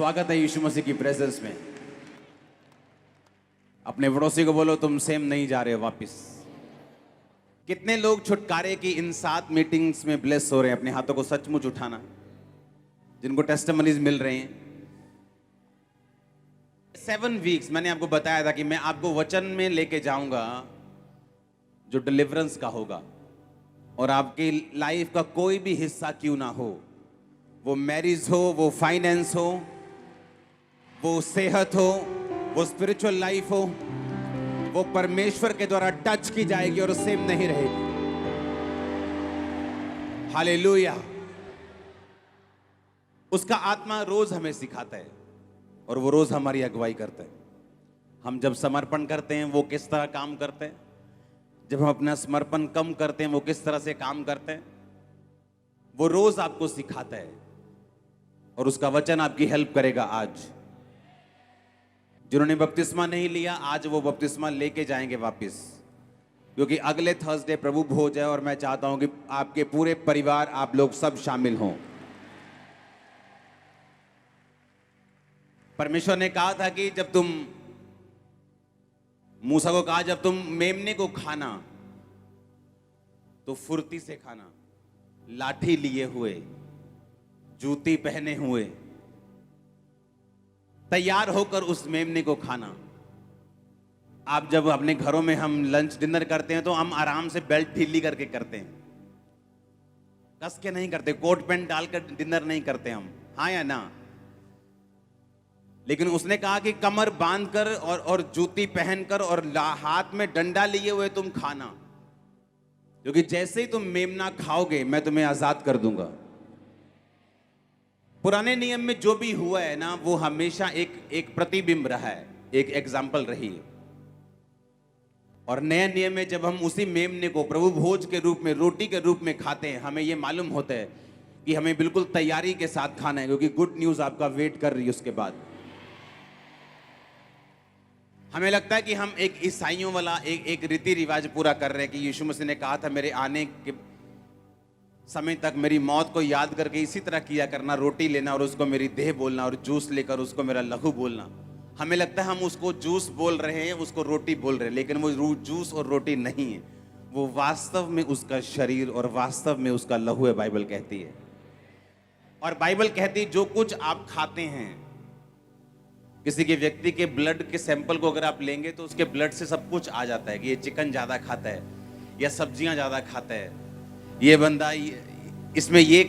स्वागत है यीशु मसीह की प्रेजेंस में। अपने पड़ोसी को बोलो तुम सेम नहीं जा रहे हो वापिस। कितने लोग छुटकारे की इन 7 मीटिंग्स में ब्लेस हो रहे हैं? अपने हाथों को सचमुच उठाना, जिनको टेस्टिमनीज मिल रहे हैं। 7 वीक्स मैंने आपको बताया था कि मैं आपको वचन में लेके जाऊंगा जो डिलीवरेंस का होगा, और आपकी लाइफ का कोई भी हिस्सा क्यों ना हो, वो मैरिज हो, वो फाइनेंस हो, वो सेहत हो, वो स्पिरिचुअल लाइफ हो, वो परमेश्वर के द्वारा टच की जाएगी और सेम नहीं रहेगी। हालेलुया। उसका आत्मा रोज हमें सिखाता है और वो रोज हमारी अगुवाई करता है। हम जब समर्पण करते हैं वो किस तरह काम करते हैं, जब हम अपना समर्पण कम करते हैं वो किस तरह से काम करते हैं, वो रोज आपको सिखाता है और उसका वचन आपकी हेल्प करेगा। आज जिन्होंने बपतिस्मा नहीं लिया, आज वो बपतिस्मा लेके जाएंगे वापस, क्योंकि अगले थर्सडे प्रभु भोज है और मैं चाहता हूं कि आपके पूरे परिवार, आप लोग सब शामिल हों। परमेश्वर ने कहा था कि जब तुम, मूसा को कहा जब तुम मेमने को खाना तो फुर्ती से खाना, लाठी लिए हुए, जूती पहने हुए, तैयार होकर उस मेमने को खाना। आप जब अपने घरों में हम लंच डिनर करते हैं तो हम आराम से बेल्ट ढीली करके करते हैं, कस के नहीं करते, कोट पैंट डालकर डिनर नहीं करते हम, हाँ या ना? लेकिन उसने कहा कि कमर बांधकर और जूती पहनकर और हाथ में डंडा लिए हुए तुम खाना, क्योंकि जैसे ही तुम मेमना खाओगे मैं तुम्हें आजाद कर दूंगा। पुराने नियम में जो भी हुआ है ना, वो हमेशा एक प्रतिबिंब रहा है, एक एग्जाम्पल रही है। और नए नियम में जब हम उसी मेमने को प्रभु भोज के रूप में, रोटी के रूप में खाते हैं, हमें यह मालूम होता है कि हमें बिल्कुल तैयारी के साथ खाना है, क्योंकि गुड न्यूज आपका वेट कर रही है। उसके बाद हमें लगता है कि हम एक ईसाइयों वाला एक रीति रिवाज पूरा कर रहे हैं कि यीशु मसीह ने कहा था मेरे आने के समय तक मेरी मौत को याद करके इसी तरह किया करना, रोटी लेना और उसको मेरी देह बोलना, और जूस लेकर उसको मेरा लहू बोलना। हमें लगता है हम उसको जूस बोल रहे हैं, उसको रोटी बोल रहे हैं, लेकिन वो जूस और रोटी नहीं है, वो वास्तव में उसका शरीर और वास्तव में उसका लहू है, बाइबल कहती है। और बाइबल कहती है जो कुछ आप खाते हैं, किसी के व्यक्ति के ब्लड के सैंपल को अगर आप लेंगे तो उसके ब्लड से सब कुछ आ जाता है कि ये चिकन ज्यादा खाता है या सब्जियां ज्यादा खाता है, ये बंदा इसमें ये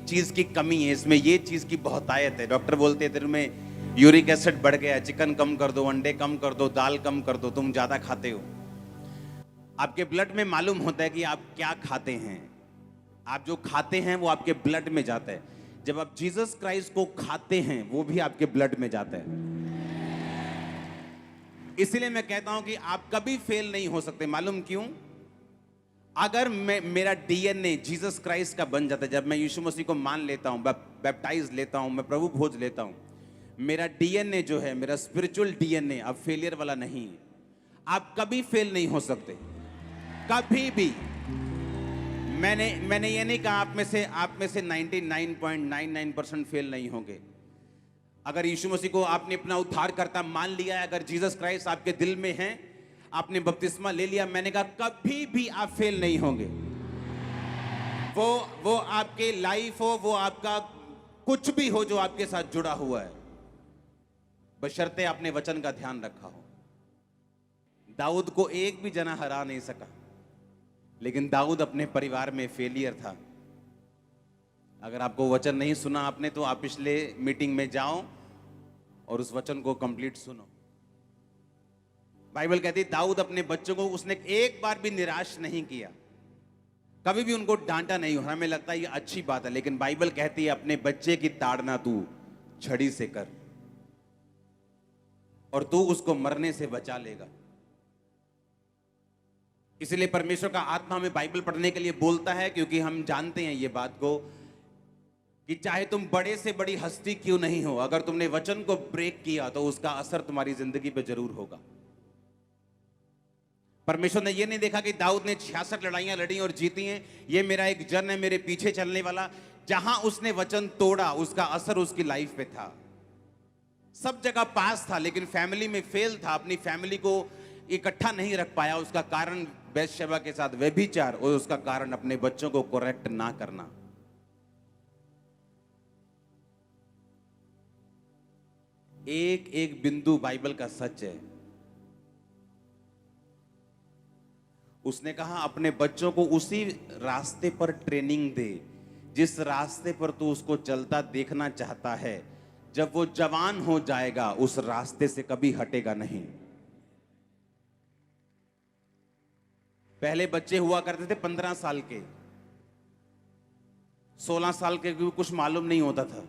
चीज की कमी है, इसमें ये चीज की बहुतायत है। डॉक्टर बोलते हैं तेरे में यूरिक एसिड बढ़ गया, चिकन कम कर दो, अंडे कम कर दो, दाल कम कर दो, तुम ज्यादा खाते हो। आपके ब्लड में मालूम होता है कि आप क्या खाते हैं। आप जो खाते हैं वो आपके ब्लड में जाता है। जब आप जीसस क्राइस्ट को खाते हैं वो भी आपके ब्लड में जाता है। इसीलिए मैं कहता हूं कि आप कभी फेल नहीं हो सकते। मालूम क्यों? अगर मेरा डीएनए जीसस क्राइस्ट का बन जाता है, जब मैं यीशु मसीह को मान लेता हूं, बैप्टाइज लेता हूं, मैं प्रभु भोज लेता हूं, मेरा डीएनए जो है, मेरा स्पिरिचुअल डीएनए अब फेलियर वाला नहीं है। आप कभी फेल नहीं हो सकते, कभी भी। मैंने ये नहीं कहा आप में से 99.99% फेल नहीं होंगे। अगर यीशु मसीह को आपने अपना उद्धारकर्ता मान लिया है, अगर जीसस क्राइस्ट आपके दिल में है, आपने बपतिस्मा ले लिया, मैंने कहा कभी भी आप फेल नहीं होंगे। वो आपके लाइफ हो, वो आपका कुछ भी हो जो आपके साथ जुड़ा हुआ है, बशर्ते आपने वचन का ध्यान रखा हो। दाऊद को एक भी जना हरा नहीं सका, लेकिन दाऊद अपने परिवार में फेलियर था। अगर आपको वचन नहीं सुना आपने, तो आप पिछले मीटिंग में जाओ और उस वचन को कंप्लीट सुनो। बाइबल कहती है दाऊद अपने बच्चों को उसने एक बार भी निराश नहीं किया, कभी भी उनको डांटा नहीं। हमें लगता है ये अच्छी बात है, लेकिन बाइबल कहती है अपने बच्चे की ताड़ना तू छड़ी से कर और तू उसको मरने से बचा लेगा। इसलिए परमेश्वर का आत्मा हमें बाइबल पढ़ने के लिए बोलता है, क्योंकि हम जानते हैं ये बात को कि चाहे तुम बड़े से बड़ी हस्ती क्यों नहीं हो, अगर तुमने वचन को ब्रेक किया तो उसका असर तुम्हारी जिंदगी पे जरूर होगा। परमेश्वर ने यह नहीं देखा कि दाऊद ने 66 लड़ाइयां लड़ी और जीती हैं, ये मेरा एक जन है मेरे पीछे चलने वाला। जहां उसने वचन तोड़ा उसका असर उसकी लाइफ पे था। सब जगह पास था लेकिन फैमिली में फेल था, अपनी फैमिली को इकट्ठा नहीं रख पाया। उसका कारण बैतशेबा के साथ व्यभिचार और उसका कारण अपने बच्चों को करेक्ट ना करना। एक एक बिंदु बाइबल का सच है। उसने कहा अपने बच्चों को उसी रास्ते पर ट्रेनिंग दे जिस रास्ते पर तू उसको चलता देखना चाहता है। जब वो जवान हो जाएगा उस रास्ते से कभी हटेगा नहीं। पहले बच्चे हुआ करते थे 15 साल के, 16 साल के भी कुछ मालूम नहीं होता था।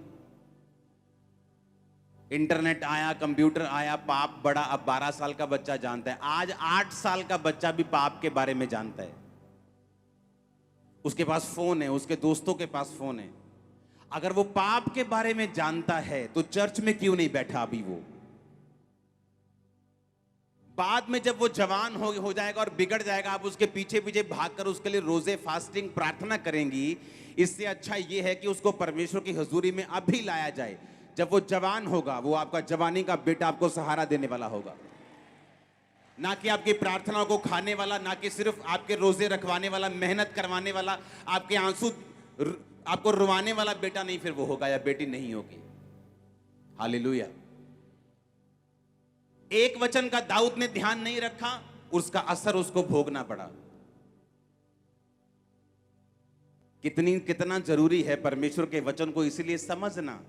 इंटरनेट आया, कंप्यूटर आया, पाप बड़ा, अब 12 साल का बच्चा जानता है। आज 8 साल का बच्चा भी पाप के बारे में जानता है। उसके पास फोन है, उसके दोस्तों के पास फोन है। अगर वो पाप के बारे में जानता है तो चर्च में क्यों नहीं बैठा अभी वो? बाद में जब वो जवान हो जाएगा और बिगड़ जाएगा, आप उसके पीछे पीछे भागकर उसके लिए रोजे फास्टिंग प्रार्थना करेंगी। इससे अच्छा ये है कि उसको परमेश्वर की हुजूरी में अभी लाया जाए। जब वो जवान होगा, वो आपका जवानी का बेटा आपको सहारा देने वाला होगा, ना कि आपकी प्रार्थनाओं को खाने वाला, ना कि सिर्फ आपके रोजे रखवाने वाला, मेहनत करवाने वाला, आपके आंसू आपको रुवाने वाला बेटा नहीं फिर वो होगा या बेटी नहीं होगी। हालेलुया। एक वचन का दाऊद ने ध्यान नहीं रखा, उसका असर उसको भोगना पड़ा। कितना जरूरी है परमेश्वर के वचन को इसीलिए समझना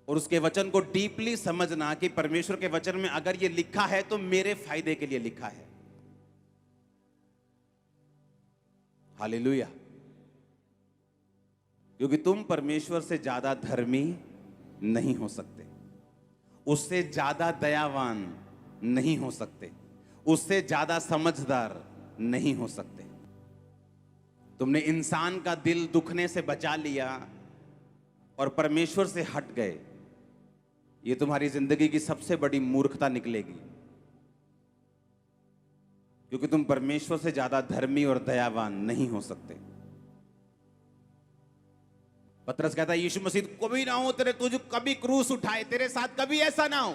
और उसके वचन को डीपली समझना कि परमेश्वर के वचन में अगर ये लिखा है तो मेरे फायदे के लिए लिखा है। हालेलुया। क्योंकि तुम परमेश्वर से ज्यादा धर्मी नहीं हो सकते, उससे ज्यादा दयावान नहीं हो सकते, उससे ज्यादा समझदार नहीं हो सकते। तुमने इंसान का दिल दुखने से बचा लिया और परमेश्वर से हट गए। ये तुम्हारी जिंदगी की सबसे बड़ी मूर्खता निकलेगी, क्योंकि तुम परमेश्वर से ज्यादा धर्मी और दयावान नहीं हो सकते। पतरस कहता है यीशु मसीह कभी ना हो तेरे, तुझे कभी क्रूस उठाए, तेरे साथ कभी ऐसा ना हो।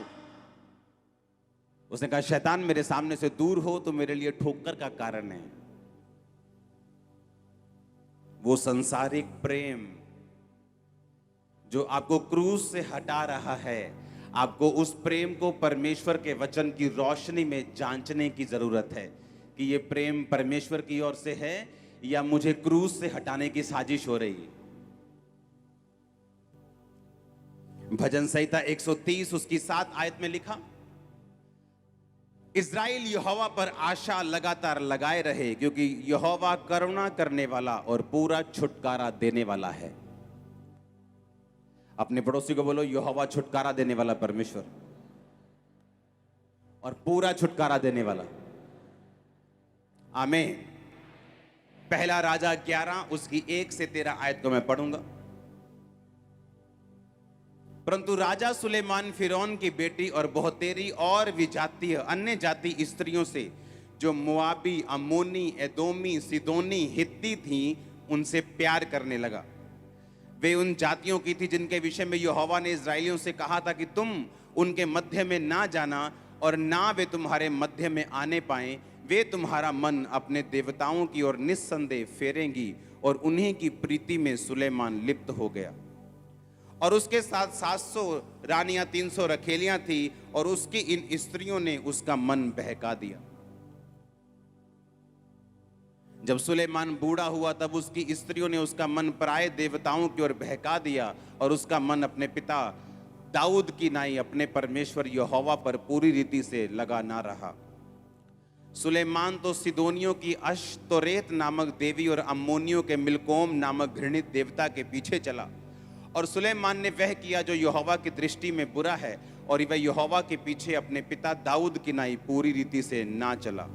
उसने कहा शैतान मेरे सामने से दूर हो तो मेरे लिए ठोकर का कारण है। वो सांसारिक प्रेम जो आपको क्रूस से हटा रहा है, आपको उस प्रेम को परमेश्वर के वचन की रोशनी में जांचने की जरूरत है कि ये प्रेम परमेश्वर की ओर से है या मुझे क्रूस से हटाने की साजिश हो रही है। भजन संहिता 130 उसकी 7 आयत में लिखा, इस्राएल यहोवा पर आशा लगातार लगाए रहे, क्योंकि यहोवा करुणा करने वाला और पूरा छुटकारा देने वाला है। अपने पड़ोसी को बोलो यहोवा छुटकारा देने वाला परमेश्वर और पूरा छुटकारा देने वाला। आमीन। पहला राजा 11 उसकी 1 से 13 आयत को मैं पढ़ूंगा। परंतु राजा सुलेमान फिरौन की बेटी और बहुतेरी और विजातीय अन्य जाति स्त्रियों से जो मोआबी, अम्मोनी, एदोमी, सिदोनी, हित्ती थी, उनसे प्यार करने लगा। वे उन जातियों की थी जिनके विषय में यहोवा ने इस्राएलियों से कहा था कि तुम उनके मध्य में ना जाना और ना वे तुम्हारे मध्य में आने पाए। वे तुम्हारा मन अपने देवताओं की ओर निस्संदेह फेरेंगी। और उन्हीं की प्रीति में सुलेमान लिप्त हो गया। और उसके साथ 700 रानियां, 300 रखेलियां थी और उसकी इन स्त्रियों ने उसका मन बहका दिया। जब सुलेमान बूढ़ा हुआ तब उसकी स्त्रियों ने उसका मन पराये देवताओं की ओर बहका दिया और उसका मन अपने पिता दाऊद की नाई अपने परमेश्वर यहोवा पर पूरी रीति से लगा ना रहा। सुलेमान तो सिदोनियों की अश्तोरेत नामक देवी और अम्मोनियों के मिलकोम नामक घृणित देवता के पीछे चला। और सुलेमान ने वह किया जो यहोवा की दृष्टि में बुरा है, और वह यहोवा के पीछे अपने पिता दाऊद की नाई पूरी रीति से ना चला।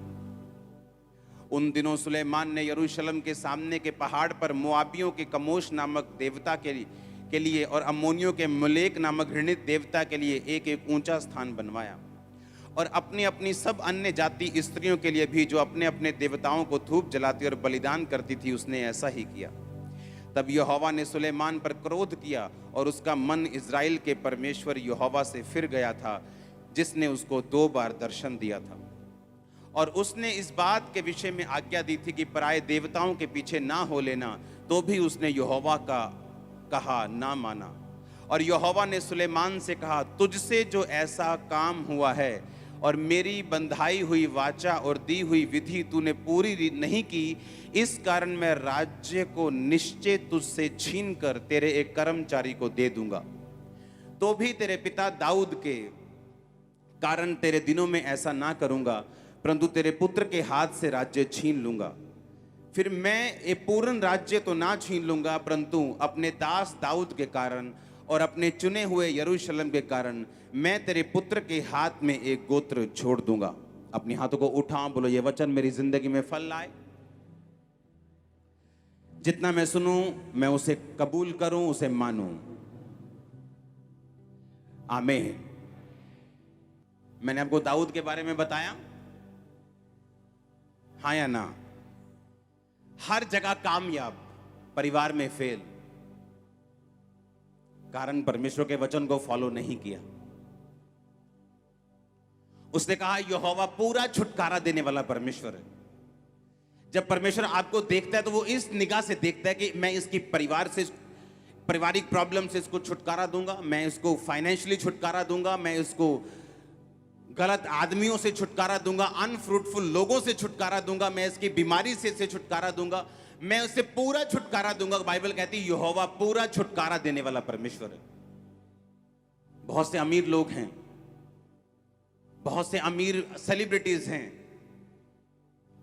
उन दिनों सुलेमान ने यरूशलेम के सामने के पहाड़ पर मोआबियों के कमोश नामक देवता के लिए और अम्मोनियों के मोलेक नामक घृणित देवता के लिए एक एक ऊंचा स्थान बनवाया। और अपनी अपनी सब अन्य जाति स्त्रियों के लिए भी जो अपने अपने देवताओं को धूप जलाती और बलिदान करती थी, उसने ऐसा ही किया। तब यहोवा ने सुलेमान पर क्रोध किया और उसका मन इज़राइल के परमेश्वर यहोवा से फिर गया था, जिसने उसको 2 बार दर्शन दिया था। और उसने इस बात के विषय में आज्ञा दी थी कि पराये देवताओं के पीछे ना हो लेना, तो भी उसने यहोवा का कहा ना माना। और यहोवा ने सुलेमान से कहा, तुझसे जो ऐसा काम हुआ है और मेरी बंधाई हुई वाचा और दी हुई विधि तूने पूरी नहीं की, इस कारण मैं राज्य को निश्चय तुझसे छीन कर तेरे एक कर्मचारी को दे दूंगा। तो भी तेरे पिता दाऊद के कारण तेरे दिनों में ऐसा ना करूंगा, परंतु तेरे पुत्र के हाथ से राज्य छीन लूंगा। फिर मैं ये पूर्ण राज्य तो ना छीन लूंगा, परंतु अपने दास दाऊद के कारण और अपने चुने हुए यरूशलेम के कारण मैं तेरे पुत्र के हाथ में एक गोत्र छोड़ दूंगा। अपने हाथों को उठा, बोलो ये वचन मेरी जिंदगी में फल लाए। जितना मैं सुनूं मैं उसे कबूल करूं, उसे मानूं। आमीन। मैंने आपको दाऊद के बारे में बताया, हाँ या ना? हर जगह कामयाब, परिवार में फेल, कारण परमेश्वर के वचन को फॉलो नहीं किया। उसने कहा यहोवा पूरा छुटकारा देने वाला परमेश्वर है। जब परमेश्वर आपको देखता है तो वो इस निगाह से देखता है कि मैं इसकी परिवार से, पारिवारिक प्रॉब्लम से इसको छुटकारा दूंगा, मैं इसको फाइनेंशियली छुटकारा दूंगा, मैं इसको गलत आदमियों से छुटकारा दूंगा, अनफ्रूटफुल लोगों से छुटकारा दूंगा, मैं इसकी बीमारी से छुटकारा दूंगा, मैं उसे पूरा छुटकारा दूंगा। बाइबल कहती है यहोवा पूरा छुटकारा देने वाला परमेश्वर है। बहुत से अमीर लोग हैं, बहुत से अमीर सेलिब्रिटीज हैं,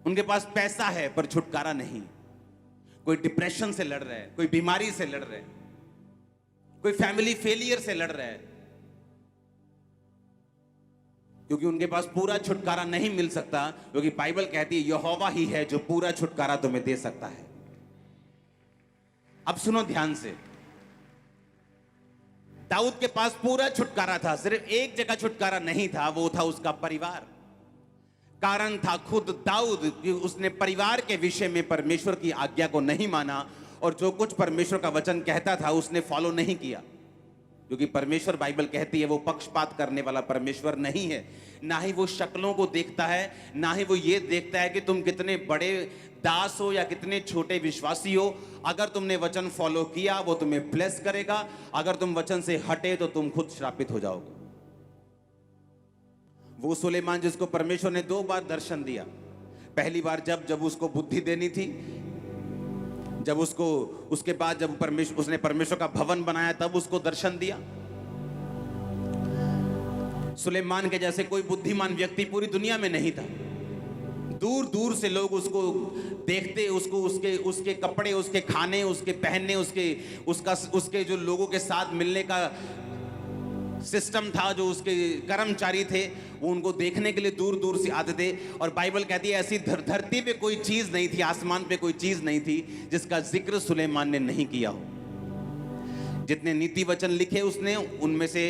उनके पास पैसा है पर छुटकारा नहीं। कोई डिप्रेशन से लड़ रहा है, कोई बीमारी से लड़ रहा है, कोई फैमिली फेलियर से लड़ रहा है, क्योंकि उनके पास पूरा छुटकारा नहीं मिल सकता, क्योंकि बाइबल कहती है यहोवा ही है जो पूरा छुटकारा तुम्हें दे सकता है। अब सुनो ध्यान से, दाऊद के पास पूरा छुटकारा था, सिर्फ एक जगह छुटकारा नहीं था, वो था उसका परिवार। कारण था खुद दाऊद कि उसने परिवार के विषय में परमेश्वर की आज्ञा को नहीं माना, और जो कुछ परमेश्वर का वचन कहता था उसने फॉलो नहीं किया। क्योंकि परमेश्वर, बाइबल कहती है, वो पक्षपात करने वाला परमेश्वर नहीं है। ना ही वो शक्लों को देखता है, ना ही वो ये देखता है कि तुम कितने बड़े दास हो या कितने छोटे विश्वासी हो। अगर तुमने वचन फॉलो किया वो तुम्हें ब्लेस करेगा, अगर तुम वचन से हटे तो तुम खुद श्रापित हो जाओगे। वो सुलेमान जिसको परमेश्वर ने 2 बार दर्शन दिया, पहली बार जब उसको बुद्धि देनी थी, जब उसको, उसके बाद जब उसने परमेश्वर का भवन बनाया तब उसको दर्शन दिया। सुलेमान के जैसे कोई बुद्धिमान व्यक्ति पूरी दुनिया में नहीं था। दूर दूर से लोग उसको देखते, उसको उसके कपड़े, उसके खाने, उसके पहनने, उसके जो लोगों के साथ मिलने का सिस्टम था, जो उसके कर्मचारी थे, वो उनको देखने के लिए दूर दूर से आते थे। और बाइबल कहती है ऐसी धरती पे कोई चीज नहीं थी, आसमान पे कोई चीज नहीं थी जिसका जिक्र सुलेमान ने नहीं किया हो। जितने नीति वचन लिखे उसने, उनमें से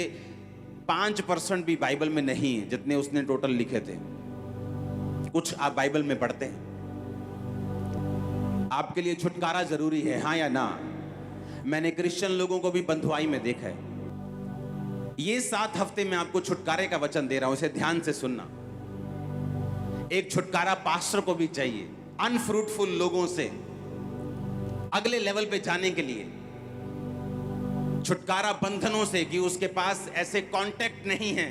5% भी बाइबल में नहीं है, जितने उसने टोटल लिखे थे। कुछ आप बाइबल में पढ़ते हैं। आपके लिए छुटकारा जरूरी है, हाँ या ना? मैंने क्रिश्चियन लोगों को भी बंधुआई में देखा है। ये 7 हफ्ते में आपको छुटकारे का वचन दे रहा हूं, इसे ध्यान से सुनना। एक छुटकारा पास्टर को भी चाहिए अनफ्रूटफुल लोगों से अगले लेवल पे जाने के लिए। छुटकारा बंधनों से, कि उसके पास ऐसे कांटेक्ट नहीं है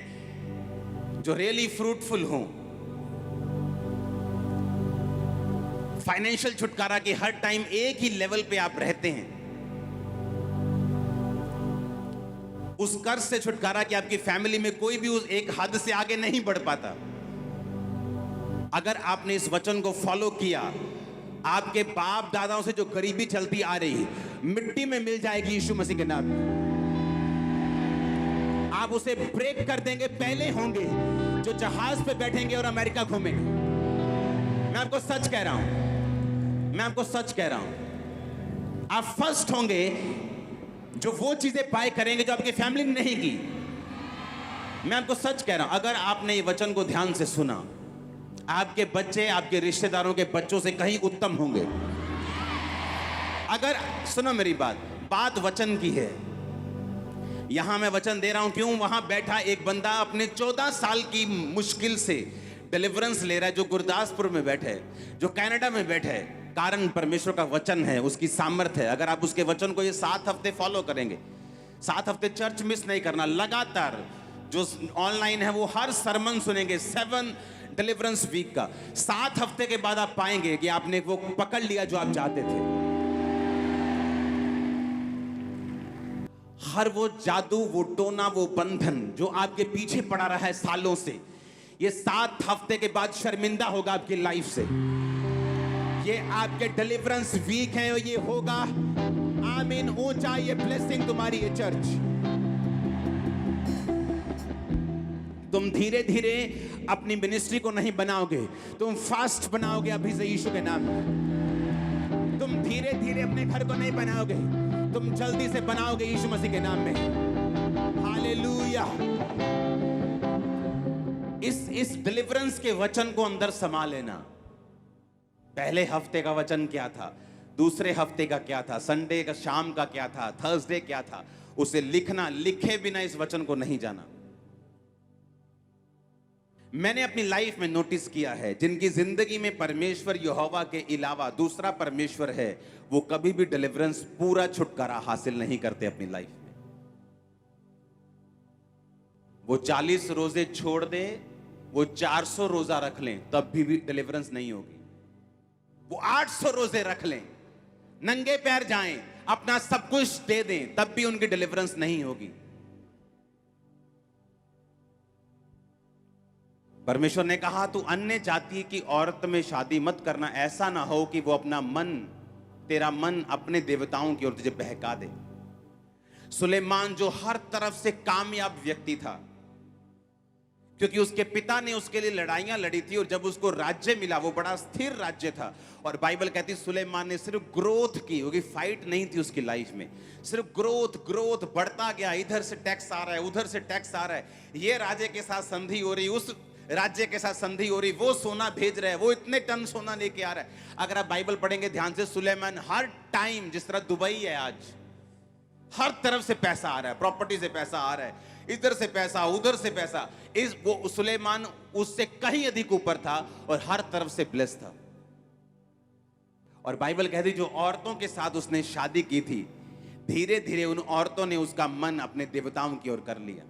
जो रियली फ्रूटफुल हो। फाइनेंशियल छुटकारा कि हर टाइम एक ही लेवल पे आप रहते हैं। उस कर्ज से छुटकारा कि आपकी फैमिली में कोई भी उस एक हद से आगे नहीं बढ़ पाता। अगर आपने इस वचन को फॉलो किया, आपके बाप दादाओं से जो गरीबी चलती आ रही मिट्टी में मिल जाएगी यीशु मसीह के नाम में। आप उसे ब्रेक कर देंगे। पहले होंगे जो जहाज पे बैठेंगे और अमेरिका घूमेंगे। मैं आपको सच कह रहा हूं, मैं आपको सच कह रहा हूं। आप फर्स्ट होंगे जो वो चीजें पाए करेंगे जो आपकी फैमिली ने नहीं की। मैं आपको सच कह रहा हूं, अगर आपने ये वचन को ध्यान से सुना, आपके बच्चे आपके रिश्तेदारों के बच्चों से कहीं उत्तम होंगे। अगर सुनो मेरी बात वचन की है। यहां मैं वचन दे रहा हूं, क्यों? वहां बैठा एक बंदा अपने 14 साल की मुश्किल से डिलीवरेंस ले रहा है, जो गुरदासपुर में बैठा है, जो कनाडा में बैठा है। कारण परमेश्वर का वचन है, उसकी सामर्थ है। अगर आप उसके वचन को ये 7 हफ्ते फॉलो करेंगे, 7 हफ्ते चर्च मिस नहीं करना, लगातार जो ऑनलाइन है वो हर सरमन सुनेंगे, 7 डिलीवरेंस वीक का, 7 हफ्ते के बाद आप पाएंगे कि आपने वो पकड़ लिया जो आप चाहते थे। हर वो जादू, वो टोना, वो बंधन जो आपके पीछे पड़ा रहा है सालों से, ये 7 हफ्ते के बाद शर्मिंदा होगा आपकी लाइफ से। ये आपके डिलीवरेंस वीक है और ये होगा, आमीन, ऊंचा ये ब्लेसिंग तुम्हारी ये चर्च। तुम धीरे धीरे अपनी मिनिस्ट्री को नहीं बनाओगे, तुम फास्ट बनाओगे अभी से यीशु के नाम में। तुम धीरे धीरे अपने घर को नहीं बनाओगे, तुम जल्दी से बनाओगे यीशु मसीह के नाम में। हालेलुया। इस डिलीवरेंस के वचन को अंदर समा लेना। पहले हफ्ते का वचन क्या था, दूसरे हफ्ते का क्या था, संडे का शाम का क्या था, थर्सडे क्या था, उसे लिखना। लिखे बिना इस वचन को नहीं जाना। मैंने अपनी लाइफ में नोटिस किया है, जिनकी जिंदगी में परमेश्वर यहोवा के अलावा दूसरा परमेश्वर है, वो कभी भी डिलीवरेंस, पूरा छुटकारा हासिल नहीं करते अपनी लाइफ में। वो 40 रोजे छोड़ दे, वो 400 रोजा रख लें, तब भी डिलीवरेंस नहीं होगी। वो 800 रोजे रख लें, नंगे पैर जाएं, अपना सब कुछ दे दें, तब भी उनकी डिलीवरेंस नहीं होगी। परमेश्वर ने कहा, तू अन्य जाति की औरत में शादी मत करना, ऐसा ना हो कि वो अपना मन, तेरा मन अपने देवताओं की ओर तुझे बहका दे। सुलेमान जो हर तरफ से कामयाब व्यक्ति था, क्योंकि उसके पिता ने उसके लिए लड़ाइयां लड़ी थी, और जब उसको राज्य मिला वो बड़ा स्थिर राज्य था। और बाइबल कहती सुलेमान ने सिर्फ ग्रोथ की, क्योंकि फाइट नहीं थी उसकी लाइफ में, सिर्फ ग्रोथ बढ़ता गया। इधर से टैक्स आ रहा है, उधर से टैक्स आ रहा है, ये राज्य के साथ संधि हो रही, उस राज्य के साथ संधि हो रही, वो सोना भेज रहा है, वो इतने टन सोना लेके आ रहा है। अगर आप बाइबल पढ़ेंगे ध्यान से, सुलेमान हर टाइम, जिस तरह दुबई है आज, हर तरफ से पैसा आ रहा है, प्रॉपर्टी से पैसा आ रहा है, इधर से पैसा, उधर से पैसा। वो सुलेमान उससे कहीं अधिक ऊपर था और हर तरफ से ब्लेस था। और बाइबल कहती जो औरतों के साथ उसने शादी की थी, धीरे धीरे उन औरतों ने उसका मन अपने देवताओं की ओर कर लिया।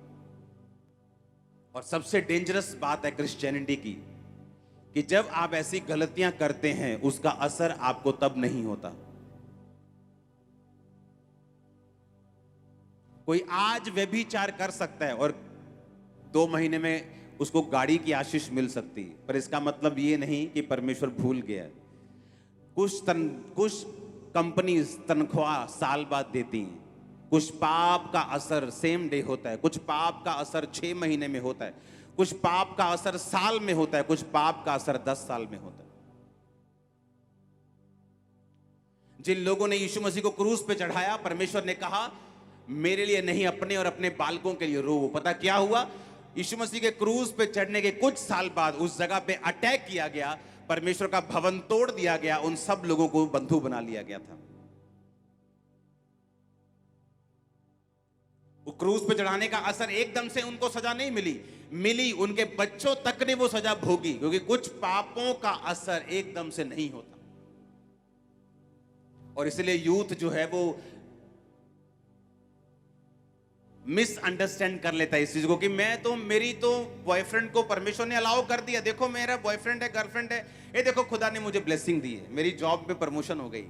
और सबसे डेंजरस बात है क्रिश्चियनिटी की, कि जब आप ऐसी गलतियां करते हैं, उसका असर आपको तब नहीं होता। कोई आज व्यभिचार कर सकता है और 2 महीने में उसको गाड़ी की आशीष मिल सकती है, पर इसका मतलब ये नहीं कि परमेश्वर भूल गया है। कुछ कंपनीज तनख्वाह साल बाद देती हैं, कुछ पाप का असर सेम डे होता है, कुछ पाप का असर 6 महीने में होता है, कुछ पाप का असर साल में होता है, कुछ पाप का असर 10 साल में होता है। जिन लोगों ने यीशु मसीह को क्रूस पे चढ़ाया, परमेश्वर ने कहा मेरे लिए नहीं, अपने और अपने बालकों के लिए रो। पता क्या हुआ? यीशु मसीह के क्रूस पे चढ़ने के कुछ साल बाद उस जगह पे अटैक किया गया, परमेश्वर का भवन तोड़ दिया गया, उन सब लोगों को बंधु बना लिया गया था। वो क्रूस पे चढ़ाने का असर एकदम से उनको सजा नहीं मिली, उनके बच्चों तक ने वो सजा भोगी, क्योंकि कुछ पापों का असर एकदम से नहीं होता। और इसलिए यूथ जो है वो मिसअंडरस्टैंड कर लेता है इस चीज को, कि मेरी तो बॉयफ्रेंड को परमेश्वर ने अलाउ कर दिया, देखो मेरा बॉयफ्रेंड है, गर्लफ्रेंड है, ये देखो खुदा ने मुझे ब्लेसिंग दी है, मेरी जॉब में प्रमोशन हो गई।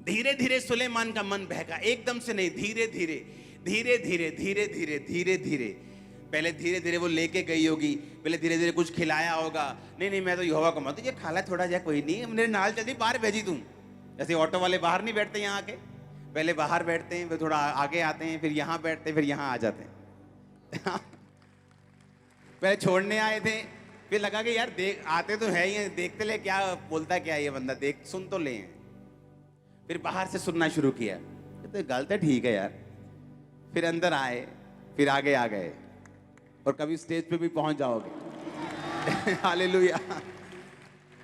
धीरे धीरे सुलेमान का मन बहका, एकदम से नहीं, धीरे धीरे धीरे धीरे धीरे धीरे धीरे धीरे। पहले धीरे धीरे वो लेके गई होगी, पहले धीरे धीरे कुछ खिलाया होगा। नहीं मैं तो यहोवा को मत, ये खाला थोड़ा जा, कोई नहीं, मेरे नाल चलती, बाहर भेजी तुम। जैसे ऑटो वाले बाहर नहीं बैठते यहाँ आके, पहले बाहर बैठते हैं, फिर थोड़ा आगे आते हैं, फिर यहाँ बैठते हैं, फिर यहाँ आ जाते हैं। पहले छोड़ने आए थे, फिर लगा कि यार देख आते तो है ही, देखते ले क्या बोलता क्या ये बंदा, देख सुन तो ले। फिर बाहर से सुनना शुरू किया, तो गलत है, ठीक है यार। फिर अंदर आए, फिर आगे आ गए, और कभी स्टेज पे भी पहुंच जाओगे। हालेलुया।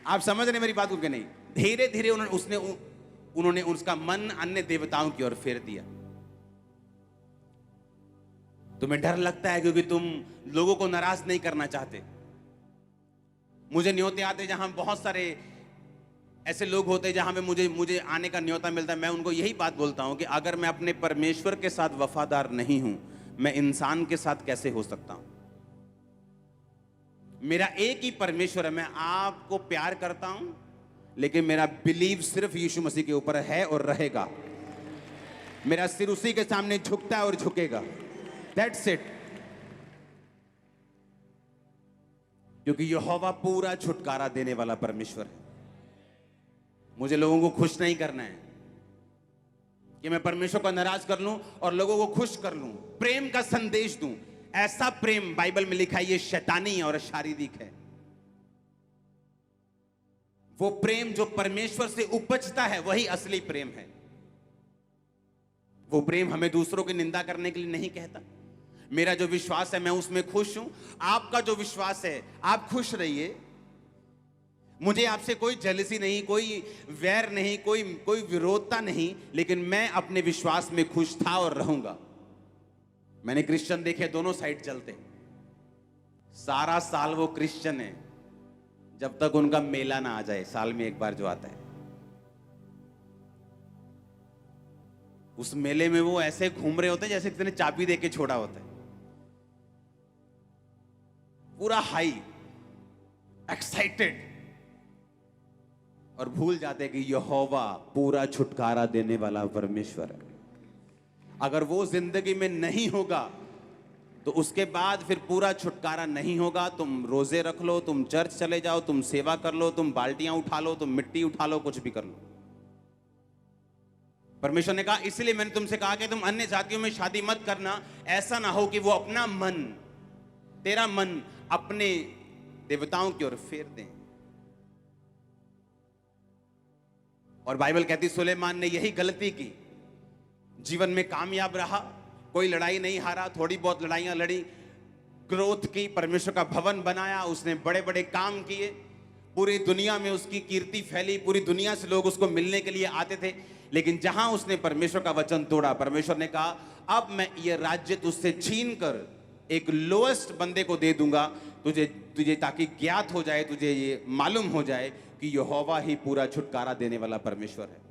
आप समझ रहे मेरी बात को कि नहीं? धीरे धीरे उन्होंने उसका मन अन्य देवताओं की ओर फेर दिया। तुम्हें डर लगता है क्योंकि तुम लोगों को नाराज नहीं करना चाहते। मुझे न्योते आते जहां बहुत सारे ऐसे लोग होते हैं जहां पे मुझे आने का न्योता मिलता है। मैं उनको यही बात बोलता हूं कि अगर मैं अपने परमेश्वर के साथ वफादार नहीं हूं, मैं इंसान के साथ कैसे हो सकता हूं? मेरा एक ही परमेश्वर है। मैं आपको प्यार करता हूं, लेकिन मेरा बिलीव सिर्फ यीशु मसीह के ऊपर है और रहेगा। मेरा सिर उसी के सामने झुकता है और झुकेगा। That's it. क्योंकि यहोवा पूरा छुटकारा देने वाला परमेश्वर है। मुझे लोगों को खुश नहीं करना है कि मैं परमेश्वर को नाराज कर लूं और लोगों को खुश कर लूं, प्रेम का संदेश दूं। ऐसा प्रेम बाइबल में लिखा है ये शैतानी और शारीरिक है। वो प्रेम जो परमेश्वर से उपजता है वही असली प्रेम है। वो प्रेम हमें दूसरों की निंदा करने के लिए नहीं कहता। मेरा जो विश्वास है मैं उसमें खुश हूं। आपका जो विश्वास है आप खुश रहिए। मुझे आपसे कोई जेलसी नहीं, कोई वैर नहीं, कोई विरोधता नहीं, लेकिन मैं अपने विश्वास में खुश था और रहूंगा। मैंने क्रिश्चियन देखे दोनों साइड चलते, सारा साल वो क्रिश्चियन है जब तक उनका मेला ना आ जाए, साल में एक बार जो आता है। उस मेले में वो ऐसे घूम रहे होते हैं जैसे किसी ने चाबी देके छोड़ा होता है, पूरा हाई एक्साइटेड, और भूल जाते कि यहोवा पूरा छुटकारा देने वाला परमेश्वर है। अगर वो जिंदगी में नहीं होगा तो उसके बाद फिर पूरा छुटकारा नहीं होगा। तुम रोजे रख लो, तुम चर्च चले जाओ, तुम सेवा कर लो, तुम बाल्टियां उठा लो, तुम मिट्टी उठा लो, कुछ भी कर लो। परमेश्वर ने कहा, इसलिए मैंने तुमसे कहा कि तुम अन्य जातियों में शादी मत करना। ऐसा ना हो कि वो अपना मन, तेरा मन अपने देवताओं की ओर फेर दें। और बाइबल कहती सुलेमान ने यही गलती की। जीवन में कामयाब रहा, कोई लड़ाई नहीं हारा, थोड़ी बहुत लड़ाइयां लड़ी, ग्रोथ की, परमेश्वर का भवन बनाया, उसने बड़े बड़े काम किए, पूरी दुनिया में उसकी कीर्ति फैली, पूरी दुनिया से लोग उसको मिलने के लिए आते थे। लेकिन जहां उसने परमेश्वर का वचन तोड़ा, परमेश्वर ने कहा अब मैं ये राज्य तुझसे छीन कर एक लोएस्ट बंदे को दे दूंगा तुझे ताकि ज्ञात हो जाए, तुझे ये मालूम हो जाए कि यहोवा ही पूरा छुटकारा देने वाला परमेश्वर है।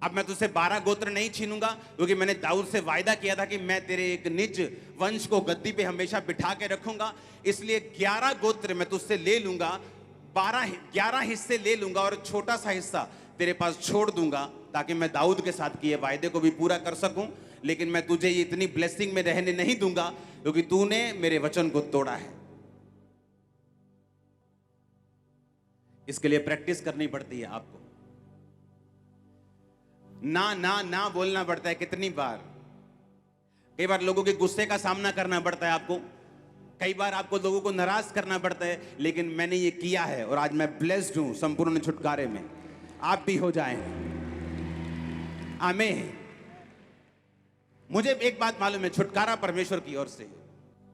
अब मैं तुझसे 12 गोत्र नहीं छीनूंगा, क्योंकि मैंने दाऊद से वायदा किया था कि मैं तेरे एक निज वंश को गद्दी पे हमेशा बिठा के रखूंगा। इसलिए 11 गोत्र मैं तुझसे ले लूंगा, 11 हिस्से ले लूंगा और छोटा सा हिस्सा तेरे पास छोड़ दूंगा, ताकि मैं दाऊद के साथ किए वायदे को भी पूरा कर सकूं। लेकिन मैं तुझे ये इतनी ब्लेसिंग में रहने नहीं दूंगा, क्योंकि तूने मेरे वचन को तोड़ा है। इसके लिए प्रैक्टिस करनी पड़ती है आपको। ना ना ना बोलना पड़ता है कितनी बार। कई बार लोगों के गुस्से का सामना करना पड़ता है आपको, कई बार आपको लोगों को नाराज करना पड़ता है, लेकिन मैंने ये किया है और आज मैं ब्लेस्ड हूं संपूर्ण छुटकारे में। आप भी हो जाएं। आमीन। मुझे एक बात मालूम है, छुटकारा परमेश्वर की ओर से है।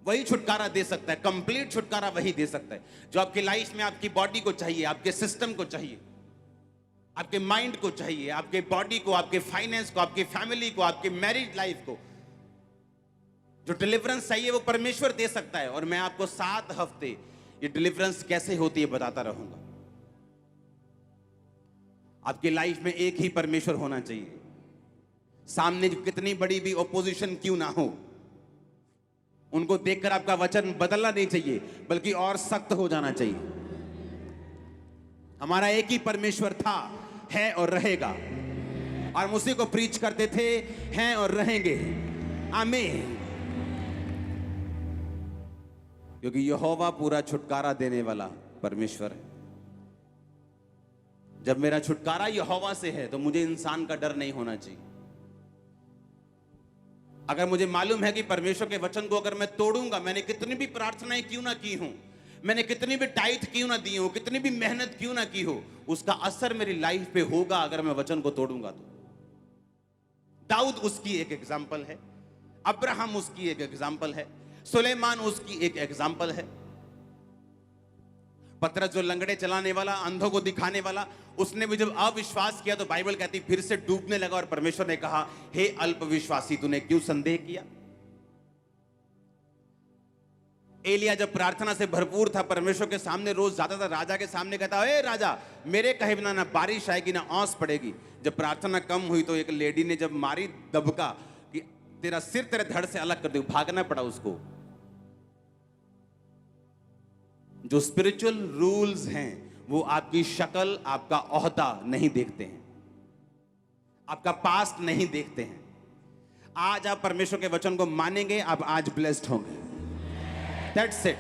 वही छुटकारा दे सकता है, कंप्लीट छुटकारा वही दे सकता है जो आपकी लाइफ में आपकी बॉडी को चाहिए, आपके सिस्टम को चाहिए, आपके माइंड को चाहिए, आपके बॉडी को, आपके फाइनेंस को, आपकी फैमिली को, आपके मैरिज लाइफ को। जो डिलीवरेंस चाहिए वो परमेश्वर दे सकता है। और मैं आपको 7 हफ्ते ये डिलीवरेंस कैसे होती है बताता रहूंगा। आपकी लाइफ में एक ही परमेश्वर होना चाहिए। सामने कितनी बड़ी भी ओपोजिशन क्यों ना हो, उनको देखकर आपका वचन बदलना नहीं चाहिए, बल्कि और सख्त हो जाना चाहिए। हमारा एक ही परमेश्वर था, है और रहेगा, और हम उसी को प्रीच करते थे, हैं और रहेंगे। आमीन। क्योंकि यहोवा पूरा छुटकारा देने वाला परमेश्वर है। जब मेरा छुटकारा यहोवा से है तो मुझे इंसान का डर नहीं होना चाहिए। अगर मुझे मालूम है कि परमेश्वर के वचन को अगर मैं तोड़ूंगा, मैंने कितनी भी प्रार्थनाएं क्यों ना की हूं, मैंने कितनी भी टाइट क्यों ना दी हो, कितनी भी मेहनत क्यों ना की हो, उसका असर मेरी लाइफ पे होगा अगर मैं वचन को तोड़ूंगा तो। दाऊद उसकी एक एग्जाम्पल है, अब्राहम उसकी एक एग्जाम्पल है, सुलेमान उसकी एक एग्जाम्पल है। पतरस जो लंगड़े चलाने वाला, अंधों को दिखाने वाला, उसने भी जब अविश्वास किया तो बाइबल कहती फिर से डूबने लगा और परमेश्वर ने कहा, हे अल्पविश्वासी, तूने क्यों संदेह किया। एलिया जब प्रार्थना से भरपूर था, परमेश्वर के सामने रोज जाता था, राजा के सामने कहता, ए राजा, मेरे कहे बिना ना बारिश आएगी ना औंस पड़ेगी। जब प्रार्थना कम हुई तो एक लेडी ने जब मारी दबका कि तेरा सिर तेरे धड़ से अलग कर दे, भागना पड़ा उसको। जो स्पिरिचुअल रूल्स हैं वो आपकी शक्ल, आपका ओहदा नहीं देखते हैं, आपका पास्ट नहीं देखते हैं। आज आप परमेश्वर के वचन को मानेंगे, आप आज ब्लेस्ड होंगे। That's it.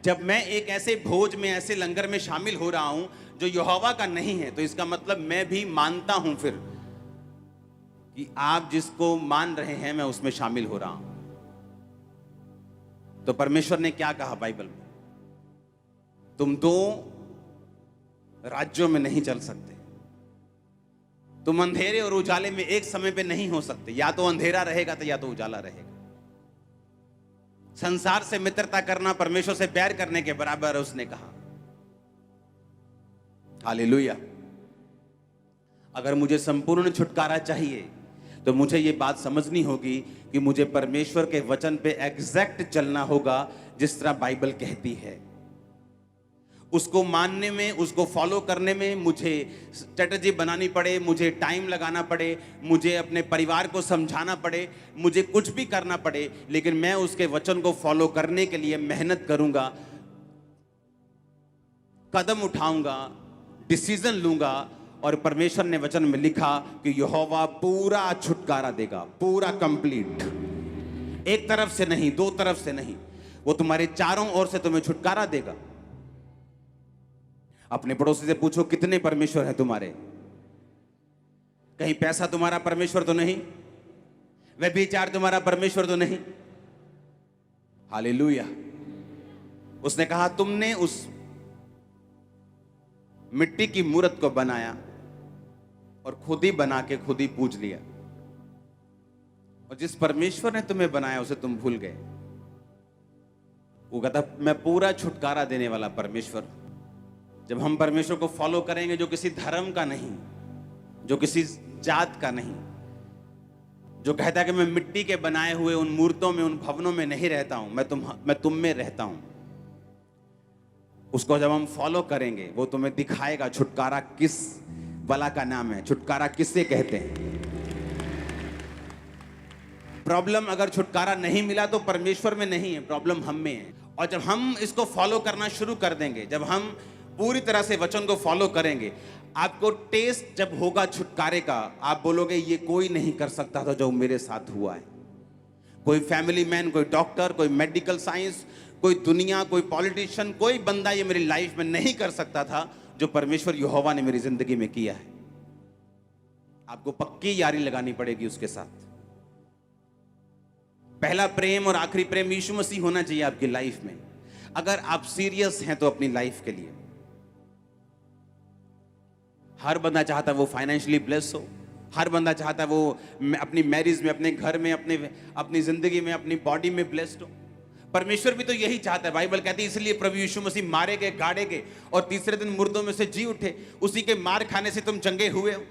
जब मैं एक ऐसे भोज में, ऐसे लंगर में शामिल हो रहा हूं जो यहोवा का नहीं है, तो इसका मतलब मैं भी मानता हूं फिर कि आप जिसको मान रहे हैं मैं उसमें शामिल हो रहा हूं। तो परमेश्वर ने क्या कहा बाइबल में, तुम दो राज्यों में नहीं चल सकते, तुम अंधेरे और उजाले में एक समय पे नहीं हो सकते। या तो अंधेरा रहेगा तो या तो उजाला रहेगा। संसार से मित्रता करना परमेश्वर से प्यार करने के बराबर है, उसने कहा। हालेलुया। अगर मुझे संपूर्ण छुटकारा चाहिए तो मुझे यह बात समझनी होगी कि मुझे परमेश्वर के वचन पे एग्जैक्ट चलना होगा जिस तरह बाइबल कहती है। उसको मानने में, उसको फॉलो करने में मुझे स्ट्रेटजी बनानी पड़े, मुझे टाइम लगाना पड़े, मुझे अपने परिवार को समझाना पड़े, मुझे कुछ भी करना पड़े, लेकिन मैं उसके वचन को फॉलो करने के लिए मेहनत करूंगा, कदम उठाऊंगा, डिसीजन लूंगा। और परमेश्वर ने वचन में लिखा कि यहोवा पूरा छुटकारा देगा, पूरा कंप्लीट। एक तरफ से नहीं, दो तरफ से नहीं, वो तुम्हारे चारों ओर से तुम्हें छुटकारा देगा। अपने पड़ोसी से पूछो, कितने परमेश्वर हैं तुम्हारे? कहीं पैसा तुम्हारा परमेश्वर तो नहीं? व्यभिचार तुम्हारा परमेश्वर तो नहीं? हालेलुया। उसने कहा, तुमने उस मिट्टी की मूरत को बनाया और खुद ही बना के खुद ही पूज लिया, और जिस परमेश्वर ने तुम्हें बनाया उसे तुम भूल गए। वो कहता, मैं पूरा छुटकारा देने वाला परमेश्वर। जब हम परमेश्वर को फॉलो करेंगे, जो किसी धर्म का नहीं, जो किसी जात का नहीं, जो कहता है कि मैं मिट्टी के बनाए हुए उन मूर्तों में, उन भवनों में नहीं रहता हूं, मैं तुम में रहता हूं, उसको जब हम फॉलो करेंगे वो तुम्हें दिखाएगा छुटकारा किस बला का नाम है, छुटकारा किससे कहते हैं। प्रॉब्लम अगर छुटकारा नहीं मिला तो परमेश्वर में नहीं है, प्रॉब्लम हम में है। और जब हम इसको फॉलो करना शुरू कर देंगे, जब हम पूरी तरह से वचन को फॉलो करेंगे, आपको टेस्ट जब होगा छुटकारे का, आप बोलोगे ये कोई नहीं कर सकता था जो मेरे साथ हुआ है। कोई फैमिली मैन, कोई डॉक्टर, कोई मेडिकल साइंस, कोई दुनिया, कोई पॉलिटिशियन, कोई बंदा ये मेरी लाइफ में नहीं कर सकता था जो परमेश्वर यहोवा ने मेरी जिंदगी में किया है। आपको पक्की यारी लगानी पड़ेगी उसके साथ। पहला प्रेम और आखिरी प्रेम यीशु मसीह होना चाहिए आपकी लाइफ में, अगर आप सीरियस हैं तो अपनी लाइफ के लिए। हर बंदा चाहता है वो फाइनेंशियली ब्लेस हो, हर बंदा चाहता है वो अपनी मैरिज में, अपने घर में, अपनी जिंदगी में, अपनी बॉडी में ब्लेस्ड हो। परमेश्वर भी तो यही चाहता है। बाइबल कहती है इसलिए प्रभु यीशु मसीह मारे गए, गाड़े गए और तीसरे दिन मुर्दों में से जी उठे। उसी के मार खाने से तुम चंगे हुए हो।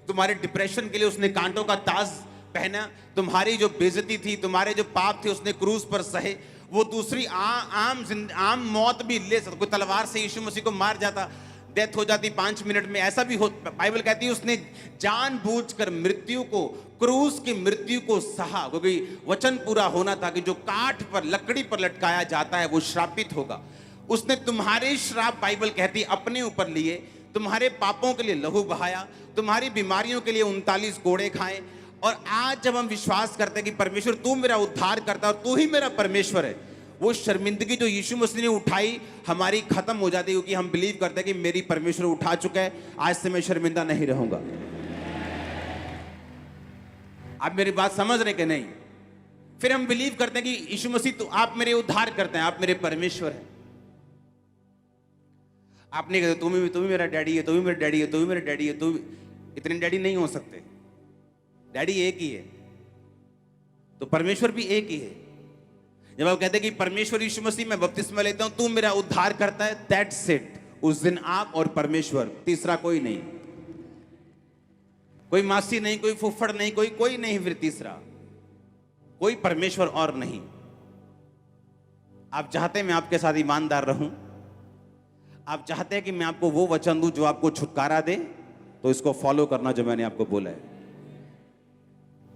तुम्हारे डिप्रेशन के लिए उसने कांटों का ताज पहना, तुम्हारी जो बेइज्जती थी, तुम्हारे जो पाप थे उसने क्रूस पर सहे। वो दूसरी आम मौत भी ले सकता, कोई तलवार से यीशु मसीह को मार जाता, डेथ हो जाती 5 मिनट में, ऐसा भी हो। बाइबल कहती है उसने जानबूझकर मृत्यु को, क्रूस की मृत्यु को सहा, क्योंकि वचन पूरा होना था कि जो काठ पर, लकड़ी पर लटकाया जाता है वो श्रापित होगा। उसने तुम्हारे श्राप, बाइबल कहती है, अपने ऊपर लिए, तुम्हारे पापों के लिए लहू बहाया, तुम्हारी बीमारियों के लिए 39 कोड़े खाए। और आज जब हम विश्वास करते हैं कि परमेश्वर तू मेरा उद्धार करता और तू ही मेरा परमेश्वर है, वो शर्मिंदगी जो यीशु मसीह ने उठाई हमारी खत्म हो जाती है, क्योंकि हम बिलीव करते हैं कि मेरी परमेश्वर उठा चुका है, आज से मैं शर्मिंदा नहीं रहूंगा। आप मेरी बात समझ रहे कि नहीं? फिर हम बिलीव करते हैं कि यीशु मसीह तो आप मेरे उद्धार करते हैं, आप मेरे परमेश्वर हैं। आप नहीं कहते तुम ही मेरा डैडी है, तुम ही मेरा डैडी है, तुम ही मेरा डैडी है, तुम इतने डैडी नहीं हो सकते। डैडी एक ही है, तो परमेश्वर भी एक ही है। जब आप कहते हैं कि परमेश्वर यीशु मसीह मैं बपतिस्मा लेता हूं, तू मेरा उद्धार करता है, दैट्स इट, उस दिन आप और परमेश्वर, तीसरा कोई नहीं, कोई मासी नहीं, कोई फुफ्फड़ नहीं, कोई नहीं, फिर तीसरा कोई परमेश्वर और नहीं। आप चाहते हैं मैं आपके साथ ईमानदार रहूं? आप चाहते हैं कि मैं आपको वो वचन दूं जो आपको छुटकारा दे? तो इसको फॉलो करना जो मैंने आपको बोला है।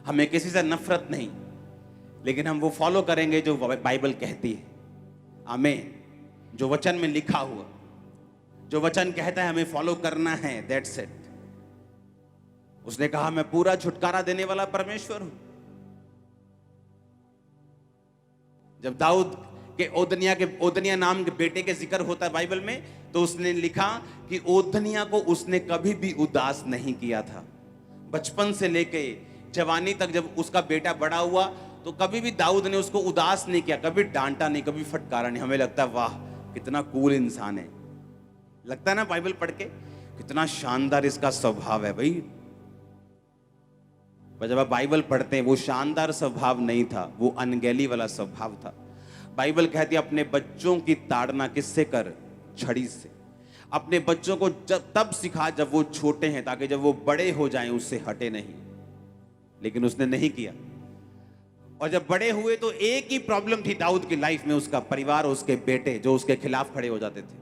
हमें किसी से नफरत नहीं, लेकिन हम वो फॉलो करेंगे जो बाइबल कहती है। आमीन। जो वचन में लिखा हुआ, जो वचन कहता है हमें फॉलो करना है, दैट्स इट। उसने कहा मैं पूरा छुटकारा देने वाला परमेश्वर हूं। जब दाऊद के ओदनिया नाम के बेटे के जिक्र होता है बाइबल में, तो उसने लिखा कि ओदनिया को उसने कभी भी उदास नहीं किया था। बचपन से लेके जवानी तक जब उसका बेटा बड़ा हुआ तो कभी भी दाऊद ने उसको उदास नहीं किया, कभी डांटा नहीं, कभी फटकारा नहीं। हमें लगता है वाह कितना कूल इंसान है, लगता है ना बाइबल पढ़ के कितना शानदार इसका स्वभाव है भाई। पर जब आप बाइबल पढ़ते हैं वो शानदार स्वभाव नहीं था, वो अनगैली वाला स्वभाव था। बाइबल कहती है अपने बच्चों की ताड़ना किससे कर? छड़ी से। अपने बच्चों को जब तब सिखा जब वो छोटे हैं, ताकि जब वो बड़े हो जाएं उससे हटे नहीं। लेकिन उसने नहीं किया, और जब बड़े हुए तो एक ही प्रॉब्लम थी दाऊद की लाइफ में, उसका परिवार, उसके बेटे जो उसके खिलाफ खड़े हो जाते थे।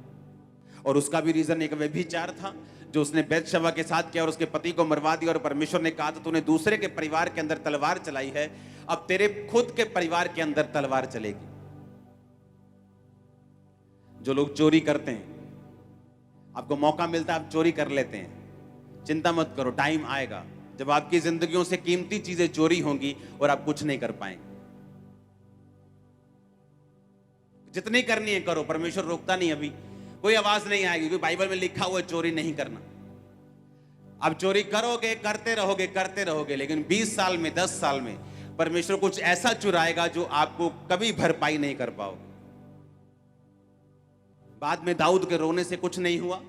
और उसका भी रीजन एक व्यभिचार था जो उसने बैतशबा के साथ किया और उसके पति को मरवा दिया। और परमेश्वर ने कहा था तूने दूसरे के परिवार के अंदर तलवार चलाई है, अब तेरे खुद के परिवार के अंदर तलवार चलेगी। जो लोग चोरी करते हैं, आपको मौका मिलता है आप चोरी कर लेते हैं, चिंता मत करो, टाइम आएगा जब आपकी जिंदगियों से कीमती चीजें चोरी होंगी और आप कुछ नहीं कर पाएंगे। जितनी करनी है करो, परमेश्वर रोकता नहीं, अभी कोई आवाज नहीं आएगी, क्योंकि बाइबल में लिखा हुआ है चोरी नहीं करना। आप चोरी करोगे, करते रहोगे, लेकिन 20 साल में, 10 साल में परमेश्वर कुछ ऐसा चुराएगा जो आपको कभी भरपाई नहीं कर पाओगे। बाद में दाऊद के रोने से कुछ नहीं हुआ,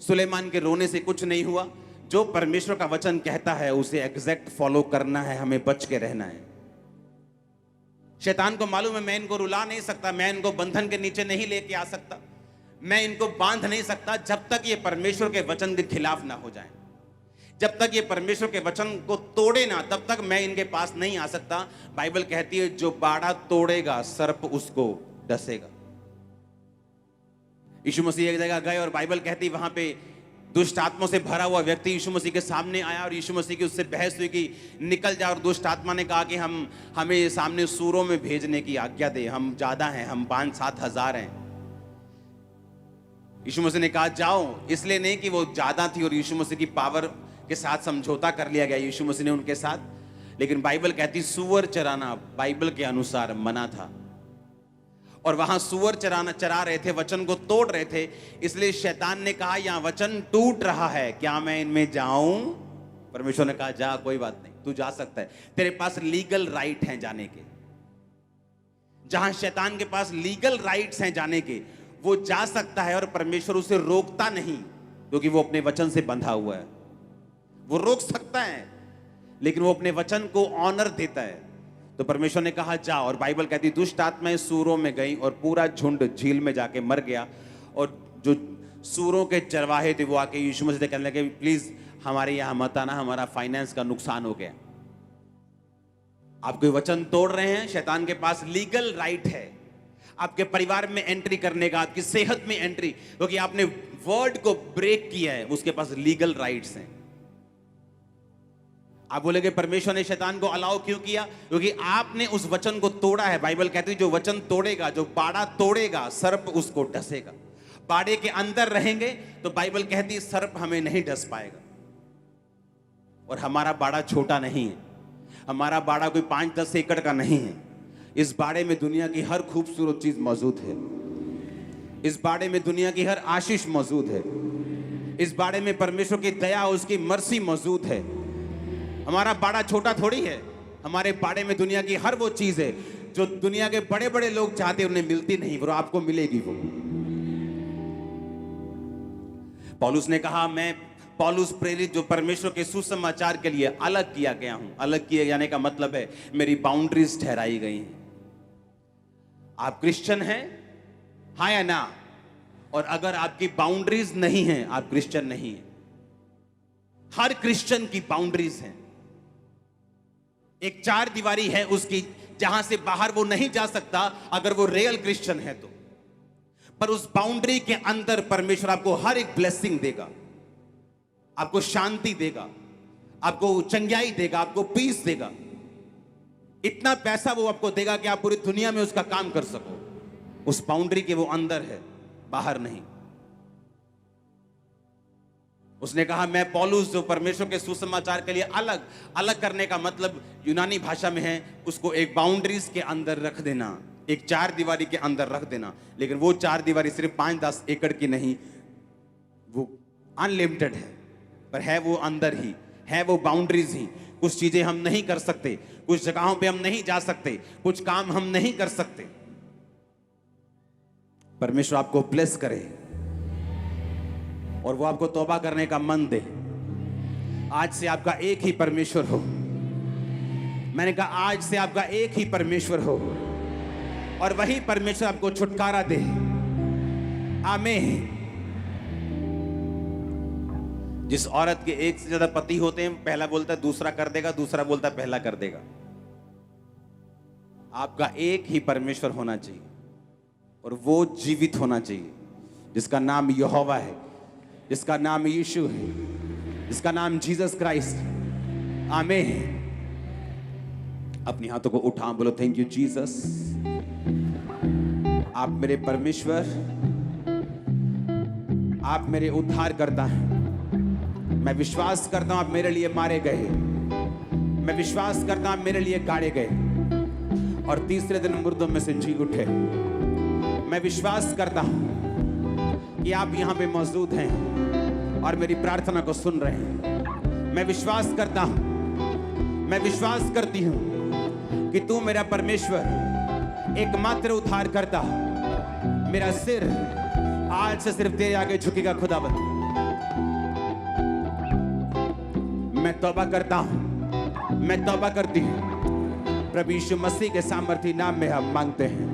सुलेमान के रोने से कुछ नहीं हुआ। जो परमेश्वर का वचन कहता है उसे एग्जैक्ट फॉलो करना है, हमें बच के रहना है। शैतान को मालूम है मैं इनको रुला नहीं सकता, मैं इनको बंधन के नीचे नहीं लेके आ सकता, मैं इनको बांध नहीं सकता जब तक ये परमेश्वर के वचन के खिलाफ ना हो जाए। जब तक ये परमेश्वर के वचन को तोड़े ना, तब तक मैं इनके पास नहीं आ सकता। बाइबल कहती है जो बाड़ा तोड़ेगा सर्प उसको डसेगा। यीशु मसीह एक जगह गए और बाइबल कहती वहां पे दुष्ट आत्मा से भरा हुआ व्यक्ति यीशु मसीह के सामने आया और यीशु मसीह की उससे बहस हुई कि निकल जा। और दुष्ट आत्मा ने कहा कि हमें सामने सूरों में भेजने की आज्ञा दे, हम ज्यादा हैं, हम 5-7 हजार हैं। यीशु मसीह ने कहा जाओ, इसलिए नहीं कि वो ज्यादा थी और यीशु मसीह की पावर के साथ समझौता कर लिया गया यीशु मसीह ने उनके साथ, लेकिन बाइबल कहती सूअर चराना बाइबल के अनुसार मना था। और वहां सूअर चरा रहे थे, वचन को तोड़ रहे थे, इसलिए शैतान ने कहा यहां वचन टूट रहा है, क्या मैं इनमें जाऊं? परमेश्वर ने कहा जा, कोई बात नहीं, तू जा सकता है, तेरे पास लीगल राइट हैं जाने के। जहां शैतान के पास लीगल राइट्स हैं जाने के, वो जा सकता है और परमेश्वर उसे रोकता नहीं, क्योंकि वो अपने वचन से बंधा हुआ है। वो रोक सकता है लेकिन वो अपने वचन को ऑनर देता है। तो परमेश्वर ने कहा जा, और बाइबल कहती दुष्ट आत्माएं सूरों में गई और पूरा झुंड झील में जाके मर गया। और जो सूरों के चरवाहे थे वो आके यीशु मसीह से कहने लगे प्लीज हमारे यहां मत आना, हमारा फाइनेंस का नुकसान हो गया। आप कोई वचन तोड़ रहे हैं, शैतान के पास लीगल राइट है आपके परिवार में एंट्री करने का, आपकी सेहत में एंट्री, क्योंकि आपने वर्ड को ब्रेक किया है, उसके पास लीगल राइट्स हैं। आप बोलेंगे परमेश्वर ने शैतान को अलाउ क्यों किया? क्योंकि आपने उस वचन को तोड़ा है। बाइबल कहती है जो वचन तोड़ेगा, जो बाड़ा तोड़ेगा, सर्प उसको डसेगा। बाड़े के अंदर रहेंगे तो बाइबल कहती है सर्प हमें नहीं डस पाएगा। और हमारा बाड़ा छोटा नहीं है, हमारा बाड़ा कोई 5-10 एकड़ का नहीं है। इस बाड़े में दुनिया की हर खूबसूरत चीज मौजूद है, इस बाड़े में दुनिया की हर आशीष मौजूद है, इस बाड़े में परमेश्वर की दया, उसकी मर्सी मौजूद है। हमारा बाड़ा छोटा थोड़ी है, हमारे बाड़े में दुनिया की हर वो चीज है जो दुनिया के बड़े बड़े लोग चाहते हैं, उन्हें मिलती नहीं, वो आपको मिलेगी। वो पौलुस ने कहा मैं पौलुस प्रेरित जो परमेश्वर के सुसमाचार के लिए अलग किया गया हूं। अलग किए जाने का मतलब है मेरी बाउंड्रीज ठहराई गई हैं। आप क्रिश्चियन हैं, हाँ या ना? और अगर आपकी बाउंड्रीज नहीं है, आप क्रिश्चियन नहीं है। हर क्रिश्चियन की बाउंड्रीज हैं। एक चार दीवारी है उसकी, जहां से बाहर वो नहीं जा सकता अगर वो रियल क्रिश्चियन है तो। पर उस बाउंड्री के अंदर परमेश्वर आपको हर एक ब्लेसिंग देगा, आपको शांति देगा, आपको चंगाई देगा, आपको पीस देगा। इतना पैसा वो आपको देगा कि आप पूरी दुनिया में उसका काम कर सको। उस बाउंड्री के वो अंदर है, बाहर नहीं। उसने कहा मैं पौलुस जो परमेश्वर के सुसमाचार के लिए अलग अलग करने का मतलब यूनानी भाषा में है उसको एक बाउंड्रीज के अंदर रख देना, एक चार दीवारी के अंदर रख देना। लेकिन वो चार दीवारी सिर्फ 5-10 एकड़ की नहीं, वो अनलिमिटेड है, पर है वो अंदर ही, है वो बाउंड्रीज ही। कुछ चीजें हम नहीं कर सकते, कुछ जगहों पे हम नहीं जा सकते, कुछ काम हम नहीं कर सकते। परमेश्वर आपको ब्लेस करे और वो आपको तौबा करने का मन दे। आज से आपका एक ही परमेश्वर हो। मैंने कहा आज से आपका एक ही परमेश्वर हो और वही परमेश्वर आपको छुटकारा दे। आमीन। जिस औरत के एक से ज्यादा पति होते हैं, पहला बोलता है दूसरा कर देगा, दूसरा बोलता है पहला कर देगा। आपका एक ही परमेश्वर होना चाहिए और वो जीवित होना चाहिए, जिसका नाम यहोवा है, जिसका नाम यीशु है, जिसका नाम जीसस क्राइस्ट। आमीन। अपने हाथों को उठा बोलो थैंक यू जीसस, आप मेरे परमेश्वर, आप मेरे उद्धार करता हैं। मैं विश्वास करता हूं आप मेरे लिए मारे गए, मैं विश्वास करता हूं आप मेरे लिए गाड़े गए और तीसरे दिन मुर्दों में से जी उठे। मैं विश्वास करता हूं कि आप यहां पे मौजूद हैं और मेरी प्रार्थना को सुन रहे हैं। मैं विश्वास करता हूं, मैं विश्वास करती हूं कि तू मेरा परमेश्वर, एकमात्र उद्धार करता, मेरा सिर आज से सिर्फ तेरे आगे झुकेगा खुदावंद। मैं तौबा करता हूं, मैं तौबा करती हूं। प्रभु यीशु मसीह के सामर्थी नाम में हम मांगते हैं।